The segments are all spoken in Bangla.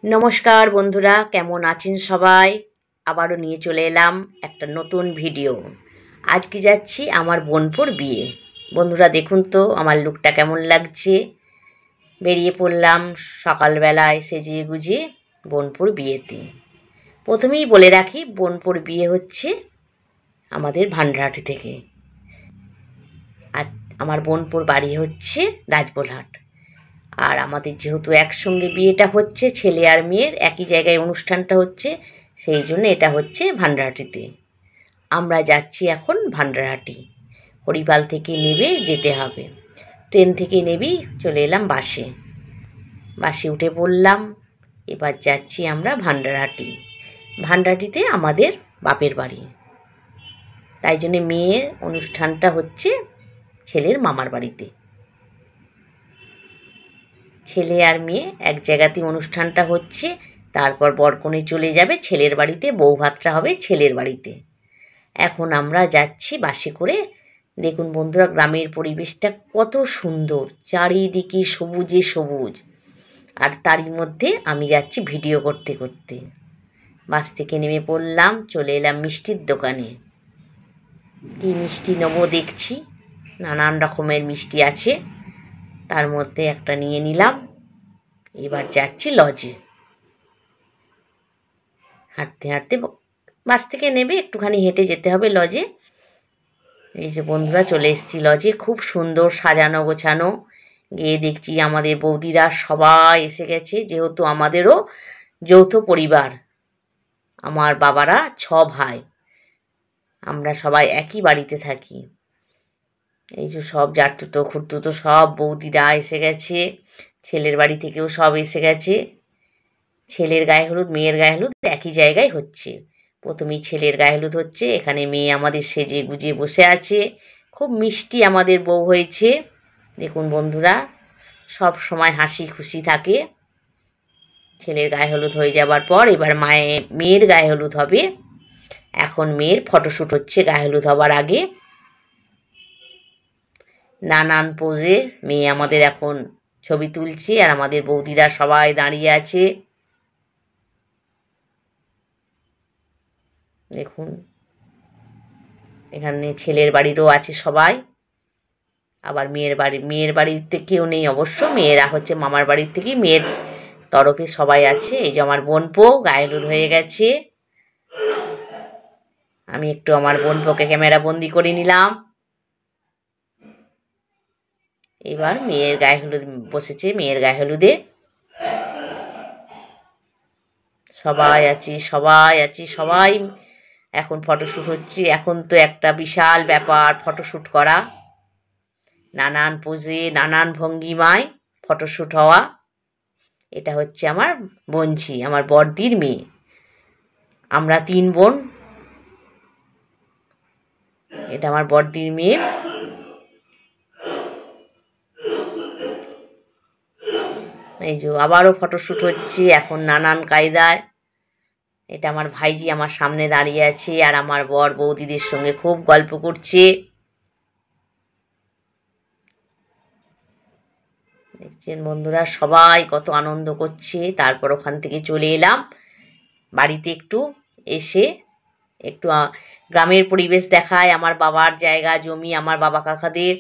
নমস্কার বন্ধুরা, কেমন আছেন সবাই? আবারও নিয়ে চলে এলাম একটা নতুন ভিডিও। আজকে যাচ্ছি আমার বোনপোর বিয়ে। বন্ধুরা দেখুন তো আমার লুকটা কেমন লাগছে। বেরিয়ে পড়লাম সকালবেলায় সেজিয়ে গুজিয়ে বোনপোর বিয়েতে। প্রথমেই বলে রাখি, বোনপোর বিয়ে হচ্ছে আমাদের ভান্ডারহাটি থেকে, আর আমার বোনপোর বাড়ি হচ্ছে রাজবোলহাট। আর আমাদের যেহেতু একসঙ্গে বিয়েটা হচ্ছে, ছেলে আর মেয়ের একই জায়গায় অনুষ্ঠানটা হচ্ছে, সেই জন্য এটা হচ্ছে ভান্ডারহাটিতে। আমরা যাচ্ছি এখন ভান্ডারহাটি। হরিপাল থেকে নেবে যেতে হবে। ট্রেন থেকে নেবেই চলে এলাম বাসে উঠে পড়লাম। এবার যাচ্ছি আমরা ভান্ডারহাটি। ভান্ডারহাটিতে আমাদের বাপের বাড়ি, তাই জন্যে মেয়ের অনুষ্ঠানটা হচ্ছে ছেলের মামার বাড়িতে। ছেলে আর মেয়ে এক জায়গাতেই অনুষ্ঠানটা হচ্ছে, তারপর বরকনে চলে যাবে ছেলের বাড়িতে, বউ ভাতটা হবে ছেলের বাড়িতে। এখন আমরা যাচ্ছি বাসে করে। দেখুন বন্ধুরা, গ্রামের পরিবেশটা কত সুন্দর, চারিদিকে সবুজে সবুজ। আর তারই মধ্যে আমি যাচ্ছি ভিডিও করতে করতে। বাস থেকে নেমে পড়লাম, চলে এলাম মিষ্টির দোকানে। কী মিষ্টি নেবো দেখছি, নানান রকমের মিষ্টি আছে, তার মধ্যে একটা নিয়ে নিলাম। এবার যাচ্ছি লজে। হাঁটতে হাঁটতে বাস থেকে নেবে একটুখানি হেঁটে যেতে হবে লজে। এই যে বন্ধুরা চলে এসেছি লজে, খুব সুন্দর সাজানো গোছানো। গিয়ে দেখছি আমাদের বৌদিরা সবাই এসে গেছে, যেহেতু আমাদেরও যৌথ পরিবার। আমার বাবারা 6 ভাই, আমরা সবাই একই বাড়িতে থাকি। এই যে সব জাটতুতো খুঁড়তুতো সব বৌদিরা এসে গেছে, ছেলের বাড়ি থেকেও সব এসে গেছে। ছেলের গায়ে হলুদ মেয়ের গায়ে হলুদ একই জায়গায় হচ্ছে। প্রথমেই ছেলের গায়ে হলুদ হচ্ছে, এখানে মেয়ে আমাদের সেজে গুজে বসে আছে। খুব মিষ্টি আমাদের বউ হয়েছে। দেখুন বন্ধুরা, সব সময় হাসি খুশি থাকে। ছেলের গায়ে হলুদ হয়ে যাবার পর এবার মেয়ের গায়ে হলুদ হবে। এখন মেয়ের ফটোশ্যুট হচ্ছে গায়ে হলুদ হবার আগে। নানান পোজে মেয়ে আমাদের এখন ছবি তুলছে, আর আমাদের বৌদিরা সবাই দাঁড়িয়ে আছে। দেখুন এখানে ছেলের বাড়িরও আছে সবাই, আবার মেয়ের বাড়িতে কেউ নেই অবশ্য, মেয়েরা হচ্ছে মামার বাড়ির থেকে মেয়ের তরফে সবাই আছে। এই যে আমার বোনপো গায়ে হলুদ হয়ে গেছে। আমি একটু আমার বোনপোকে ক্যামেরা বন্দি করে নিলাম। এবার মেয়ের গায়ে হলুদ বসেছে, মেয়ের গায়ে হলুদে সবাই এখন ফটোশ্যুট হচ্ছে। এখন তো একটা বিশাল ব্যাপার ফটোশ্যুট করা, নানান পোজে নানান ভঙ্গিমায় ফটোশ্যুট হওয়া। এটা হচ্ছে আমার বোনঝি, আমার বড়দির মেয়ে। আমরা 3 বোন, এটা আমার বড়দির মেয়ে। এই যে আবারও ফটোশ্যুট হচ্ছে এখন নানান কায়দায়। এটা আমার ভাইজি আমার সামনে দাঁড়িয়ে আছে, আর আমার বর বৌদিদের সঙ্গে খুব গল্প করছে। দেখছেন বন্ধুরা, সবাই কত আনন্দ করছে। তারপর ওখান থেকে চলে এলাম বাড়িতে। এসে একটু গ্রামের পরিবেশ দেখায়, আমার বাবার জায়গা জমি, আমার বাবা কাকাদের।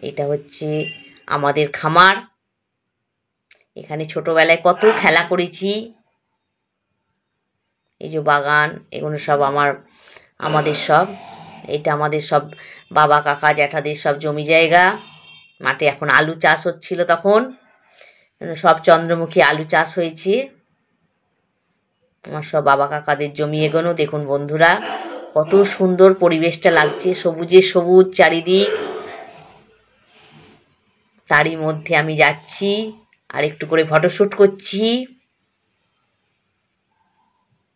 এটা হচ্ছে আমাদের খামার, এখানে ছোটবেলায় কত খেলা করেছি। এই যে বাগান, এগুলো সব আমাদের সব, এটা আমাদের সব বাবা কাকা জ্যাঠাদের সব জমি জায়গা। মাঠে এখন আলু চাষ হচ্ছিল, তখন সব চন্দ্রমুখী আলু চাষ হয়েছে। আমার সব বাবা কাকাদের জমি এগোনো। দেখুন বন্ধুরা কত সুন্দর পরিবেশটা লাগছে, সবুজে সবুজ চারিদিক। তারই মধ্যে আমি যাচ্ছি আর একটু করে ফটোশ্যুট করছি।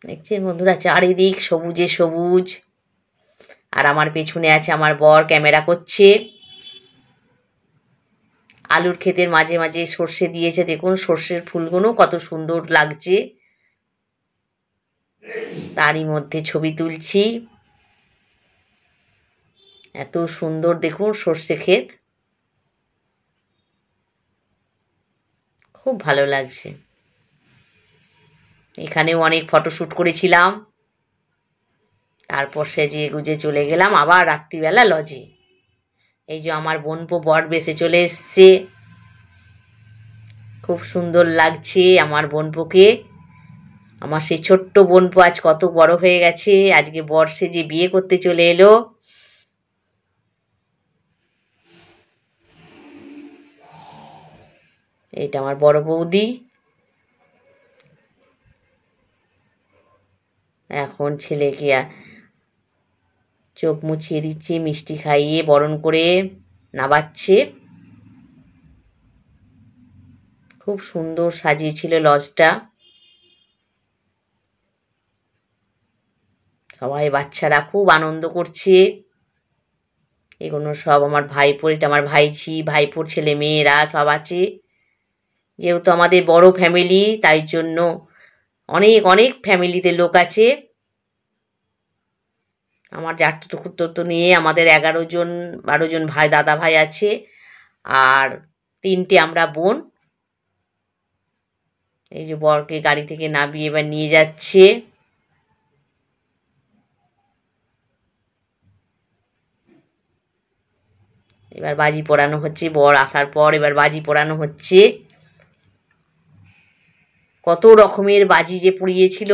দেখছেন বন্ধুরা, চারিদিক সবুজে সবুজ। আর আমার পেছনে আছে আমার বর, ক্যামেরা করছে। আলুর ক্ষেতের মাঝে মাঝে সর্ষে দিয়েছে, দেখুন সর্ষের ফুলগুলো কত সুন্দর লাগছে। তারই মধ্যে ছবি তুলছি। এত সুন্দর দেখুন সর্ষে ক্ষেত, খুব ভালো লাগছে। এখানেও অনেক ফটোশ্যুট করেছিলাম, তারপর সেজে গুজে চলে গেলাম আবার রাত্রিবেলা লজে। এই যে আমার বোনপো বর বেশে চলে এসছে, খুব সুন্দর লাগছে আমার বোনপোকে। আমার সেই ছোট্ট বোনপো আজ কত বড় হয়ে গেছে, আজকে বর সেজে বিয়ে করতে চলে এলো। এইটা আমার বড় বৌদি, এখন ছেলেকে চোখ মুছিয়ে দিচ্ছে, মিষ্টি খাইয়ে বরণ করে নাবাচ্ছে। খুব সুন্দর সাজিয়েছিল লজটা, সবাই বাচ্চারা খুব আনন্দ করছে। এগুলো সব আমার ভাইপোর, এটা আমার ভাইঝি, ভাইপোর ছেলে মেয়েরা সব আছে। যেহেতু আমাদের বড় ফ্যামিলি, তাই জন্য অনেক অনেক ফ্যামিলিতে লোক আছে। আমার জ্যাঠতো খুড়তো নিয়ে আমাদের 11 জন 12 জন ভাই, দাদা ভাই আছে, আর 3টে আমরা বোন। এই যে বরকে গাড়ি থেকে নামিয়ে এবার নিয়ে যাচ্ছে। এবার বাজি পোড়ানো হচ্ছে, বর আসার পর এবার বাজি পোড়ানো হচ্ছে। কত রকমের বাজি যে পুড়িয়েছিল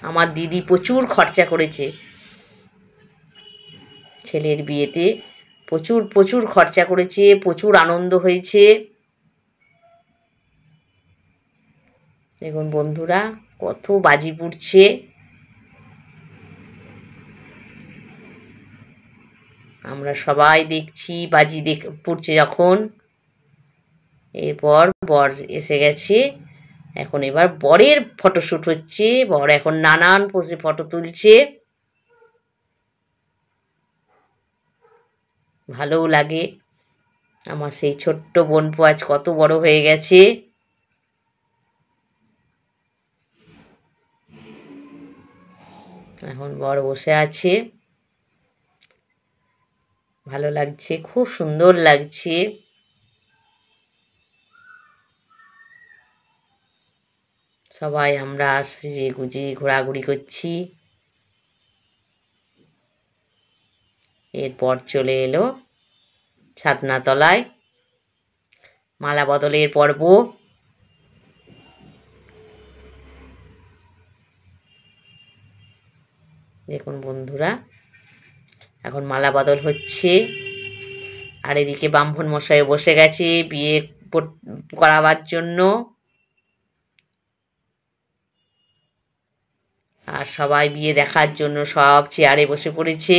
আমার দিদি, প্রচুর খরচা করেছে ছেলের বিয়েতে, প্রচুর প্রচুর খরচা করেছে, প্রচুর আনন্দ হয়েছে। দেখুন বন্ধুরা, কত বাজি পুড়ছে। আমরা সবাই দেখছি বাজি পুড়ছে যখন। এরপর বর এসে গেছে, এখন এবার বরের ফটোশ্যুট হচ্ছে। বর এখন নানান পোজে ফটো তুলছে, ভালোও লাগে। আমার সেই ছোট্ট বোনপো আজ কত বড় হয়ে গেছে। এখন বর বসে আছে, ভালো লাগছে, খুব সুন্দর লাগছে। সবাই আমরা সেজে গুজে ঘোরাঘুরি করছি। এরপর চলে এলো ছাদনাতলায় মালা বদলের পর্ব। দেখুন বন্ধুরা, এখন মালা বদল হচ্ছে, আর এদিকে ব্রাহ্মণ মশাই বসে গেছে বিয়ে করাবার জন্য। আর সবাই বিয়ে দেখার জন্য সব চেয়ারে বসে পড়েছে।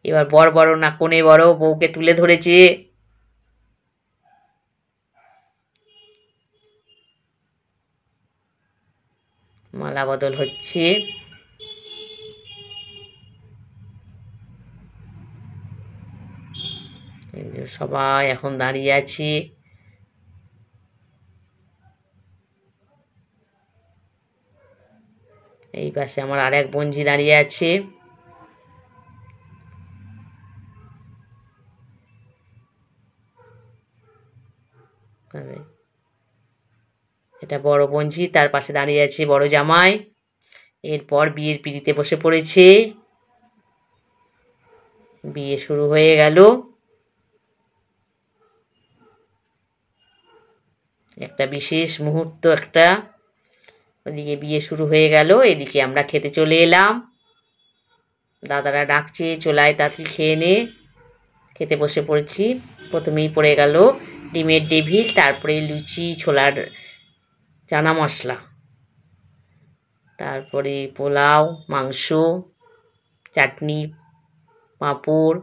এবার বর বড় না কোণে বড়, বউকে তুলে ধরেছে। মালা বদল হচ্ছে। সবাই এখন দাঁড়িয়ে আছে। এই পাশে আমার আর এক বোনঝি দাঁড়িয়ে আছে। এটা বড় বোনঝি, তার পাশে দাঁড়িয়ে আছে বড় জামাই। এরপর বিয়ের পিঁড়িতে বসে পড়েছে, বিয়ে শুরু হয়ে গেল। একটা বিশেষ মুহূর্ত একটা, ওদিকে বিয়ে শুরু হয়ে গেল, এদিকে আমরা খেতে চলে এলাম। দাদারা ডাকছে চলায় তাড়াতাড়ি খেয়ে নে। খেতে বসে পড়েছি। প্রথমেই পড়ে গেল ডিমের ডেভিল, তারপরে লুচি, ছোলার চানা মশলা, তারপরে পোলাও, মাংস, চাটনি, পাঁপড়।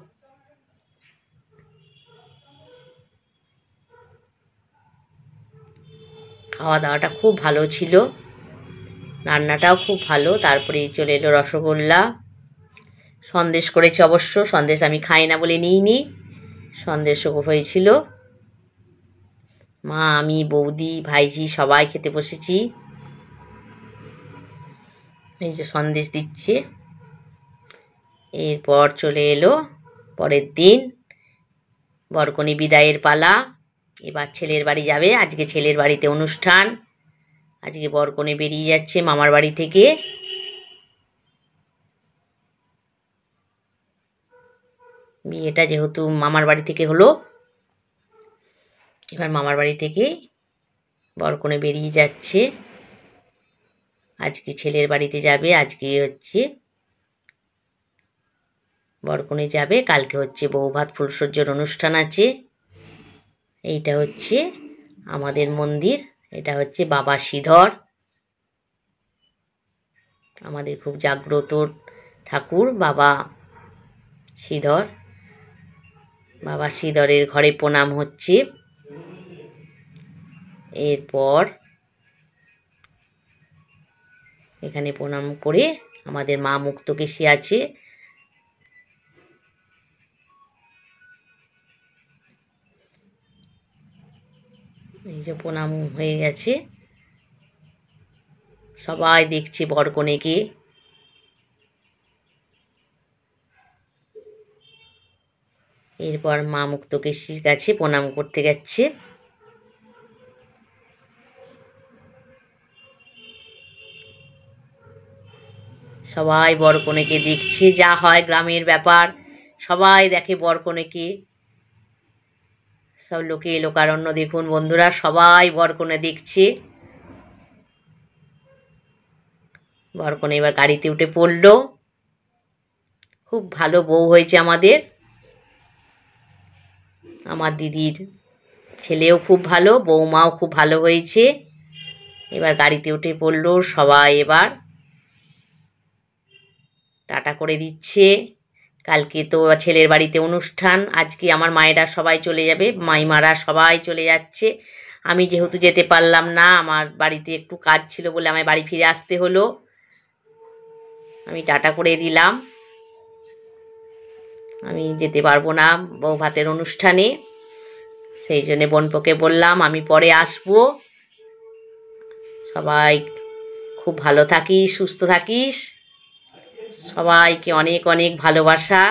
খাওয়া দাওয়াটা খুব ভালো ছিল, রান্নাটাও খুব ভালো। তারপরে চলে এলো রসগোল্লা, সন্দেশ করেছে অবশ্য, সন্দেশ আমি খাই না বলে নিইনি, সন্দেশও হয়েছিল। মা, আমি, বৌদি, ভাইঝি সবাই খেতে বসেছি। এই যে সন্দেশ দিচ্ছে। এরপর চলে এলো পরের দিন বরকনে বিদায়ের পালা। এবার ছেলের বাড়ি যাবে। আজকে ছেলের বাড়িতে অনুষ্ঠান। আজকে বরকনে বেরিয়ে যাচ্ছে মামার বাড়ি থেকে। বিয়েটা যেহেতু মামার বাড়ি থেকে হলো, এবার মামার বাড়ি থেকে বরকনে বেরিয়ে যাচ্ছে। আজকে ছেলের বাড়িতে যাবে। আজকে হচ্ছে বরকনে যাবে, কালকে হচ্ছে বৌভাত ফুলসজ্জার অনুষ্ঠান আছে। এইটা হচ্ছে আমাদের মন্দির। এটা হচ্ছে বাবা শ্রীধর, আমাদের খুব জাগ্রত ঠাকুর বাবা শ্রীধর। বাবা শ্রীধরের ঘরে প্রণাম হচ্ছে। এরপর এখানে প্রণাম করে আমাদের মা মুক্তকেশী আছে, এই যে প্রণাম হয়ে গেছে। সবাই দেখছে বরকনেকে। এরপর মা মুক্তকেশীর কাছে প্রণাম করতে যাচ্ছে। সবাই বরকনেকে দেখছে। যা হয় গ্রামের ব্যাপার, সবাই দেখে বরকনেকে। সব লোকে লোকারণ্য দেখুন বন্ধুরা, সবাই বরকনে দেখছে। বরকনে এবার গাড়িতে উঠে পড়ল। খুব ভালো বউ হয়েছে আমাদের। আমার দিদির ছেলেও খুব ভালো, বৌমাও খুব ভালো হয়েছে। এবার গাড়িতে উঠে পড়ল। সবাই এবার টাটা করে দিচ্ছে। কালকে তো ছেলের বাড়িতে অনুষ্ঠান। আজকে আমার মায়েরা সবাই চলে যাবে, মাইমারা সবাই চলে যাচ্ছে। আমি যেহেতু যেতে পারলাম না, আমার বাড়িতে একটু কাজ ছিল বলে আমায় বাড়ি ফিরে আসতে হলো। আমি টাটা করে দিলাম, আমি যেতে পারবো না বউ ভাতের অনুষ্ঠানে। সেই জন্যে বোনপোকে বললাম আমি পরে আসবো। সবাই খুব ভালো থাকিস, সুস্থ থাকিস। সবাইকে অনেক অনেক ভালোবাসা।